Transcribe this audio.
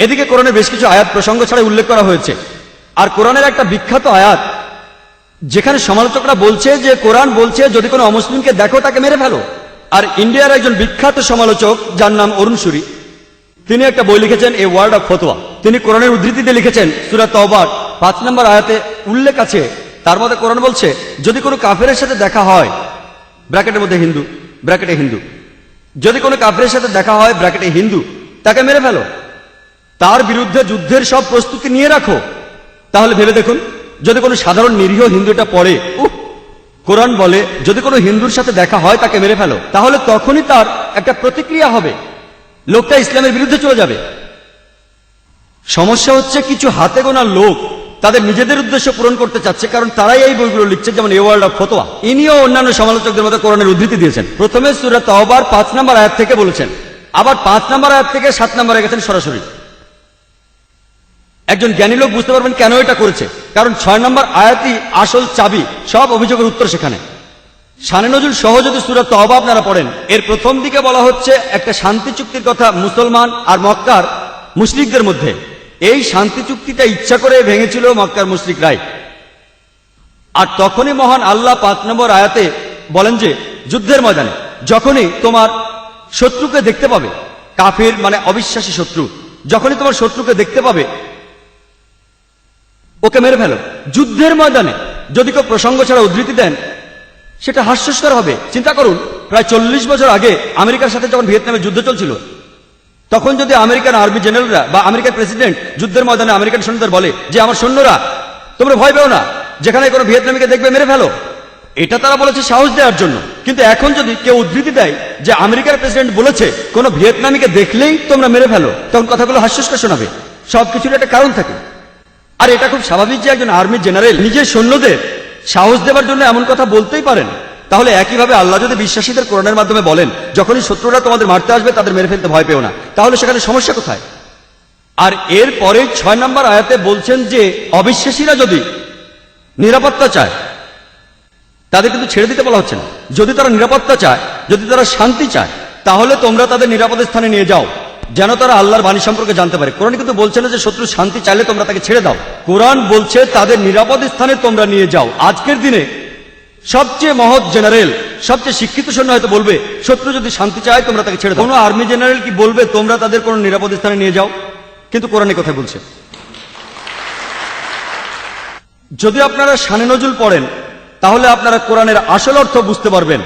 এদিকে কোরআনের বেশ কিছু আয়াত প্রসঙ্গ ছাড়াই উল্লেখ করা হয়েছে। আর কোরআনের একটা বিখ্যাত আয়াত যেখানে সমালোচকরা বলছে যে কোরআন বলছে যদি কোনো অমুসলিমকে দেখো তাকে মেরে ফেলো। আর ইন্ডিয়ার একজন বিখ্যাত সমালোচক যার নাম অরুণ সুরি, তিনি একটা বই লিখেছেন এ ওয়ার্ড অফ ফতোয়া। তিনি কোরআনের উদ্ধৃতিতে লিখেছেন সূরা তওবার 5 নম্বর আয়াতে উল্লেখ আছে, তার মধ্যে কোরআন বলছে যদি কোনো কাফেরের সাথে দেখা হয়, ব্র্যাকেটের মধ্যে হিন্দু, ব্র্যাকেটে হিন্দু, যদি কোনো কাফেরের সাথে দেখা হয় ব্র্যাকেটে হিন্দু, তাকে মেরে ফেলো, তার বিরুদ্ধে যুদ্ধের সব প্রস্তুতি নিয়ে রাখো। তাহলে ভেবে দেখুন, যদি কোনো সাধারণ নিরীহ হিন্দু এটা পড়ে, কোরআন বলে যদি কোনো হিন্দুর সাথে দেখা হয় তাকে মেরে ফেলো, তাহলে তখনই তার একটা প্রতিক্রিয়া হবে, লোকটা ইসলামের বিরুদ্ধে চলে যাবে। সমস্যা হচ্ছে কিছু হাতে গোনা লোক তাদের নিজেদের উদ্দেশ্য পূরণ করতে চাচ্ছে, কারণ তারাই এই বইগুলো লিখছে, যেমন এ ওয়ার্ল্ড অফ ফতোয়া। ইনিও অন্যান্য সমালোচকদের মধ্যে কোরআনের উদ্ধৃতি দিয়েছেন। প্রথমে সূরা তাওবার 5 নম্বর আয়াত থেকে বলেছেন, আবার 5 নম্বর আয়াত থেকে 7 নম্বরে গেছেন সরাসরি। একজন জ্ঞানী লোক বুঝতে পারবেন কেন এটা করেছে, কারণ 6 নম্বর আয়াতই আসল চাবি, সব অভিযোগের উত্তর সেখানে। শানে নজুল সহ যদি সূরা তাওবা আপনারা পড়েন, এর প্রথম দিকে বলা হচ্ছে একটা শান্তি চুক্তির কথা মুসলমান আর মক্কার মুশরিকদের মধ্যে। এই শান্তি চুক্তিটা ইচ্ছা করে ভেঙেছিল মক্কার মুশরিকরাই। আর তখনই মহান আল্লাহ 5 নম্বর আয়াতে বলেন যে যুদ্ধের ময়দানে যখনই তোমার শত্রুকে দেখতে পাবে, কাফির মানে অবিশ্বাসী শত্রু, যখনই তোমার শত্রুকে দেখতে পাবে ওকে মেরে ফেলো। যুদ্ধের ময়দানে যদি কেউ প্রসঙ্গ ছাড়া উদ্ধৃতি দেন সেটা হাস্যস্কর হবে। চিন্তা করুন, প্রায় 40 বছর আগে আমেরিকার সাথে যখন ভিয়েতনামে যুদ্ধ চলছিল, তখন যদি আমেরিকান আর্মি জেনারেলরা বা আমেরিকার প্রেসিডেন্ট যুদ্ধের ময়দানে আমেরিকান সৈন্যদের বলে যে আমার সৈন্যরা তোমরা ভয় পেও না, যেখানে কোনো ভিয়েতনামীকে দেখবে মেরে ফেলো, এটা তারা বলেছে সাহস দেওয়ার জন্য। কিন্তু এখন যদি কেউ উদ্ধৃতি দেয় যে আমেরিকার প্রেসিডেন্ট বলেছে কোনো ভিয়েতনামীকে দেখলেই তোমরা মেরে ফেলো, তখন কথাগুলো হাস্যস্কর শোনাবে। সবকিছুর একটা কারণ থাকে। আর এটা খুব স্বাভাবিক যে একজন আর্মি জেনারেল নিজের সৈন্যদের সাহস দেওয়ার জন্য এমন কথা বলতেই পারেন। তাহলে একইভাবে আল্লাহ যদি বিশ্বাসীদের কোরআনের মাধ্যমে বলেন যখনই শত্রুরা তোমাদের মারতে আসবে তাদের মেরে ফেলতে ভয় পেও না, তাহলে সেখানে সমস্যা কোথায়? আর এর পরে 6 নম্বর আয়াতে বলছেন যে অবিশ্বাসীরা যদি নিরাপত্তা চায় তাদের কিন্তু ছেড়ে দিতে বলা হচ্ছে না। যদি তারা নিরাপত্তা চায়, যদি তারা শান্তি চায়, তাহলে তোমরা তাদের নিরাপদ স্থানে নিয়ে যাও, যেন তারা আল্লাহর বাণী সম্পর্কে জানতে পারে। কোরআন কিন্তু বলছে না যে শত্রু শান্তি চাইলে তোমরা তাকে ছেড়ে দাও। কোরআন বলছে তাদের নিরাপদ স্থানে তোমরা নিয়ে যাও। আজকের দিনে সবচেয়ে মহৎ জেনারেল, সবচেয়ে শিক্ষিত সৈন্য হয়তো বলবে শত্রু যদি শান্তি চায় তোমরা তাকে ছেড়ে দাও। কোনো আর্মি জেনারেল কি বলবে তোমরা তাদের কোনো নিরাপদ স্থানে নিয়ে যাও? কিন্তু কোরআনের কথা বলছে। যদি আপনারা শানে নজুল পড়েন তাহলে আপনারা কোরআনের আসল অর্থ বুঝতে পারবেন।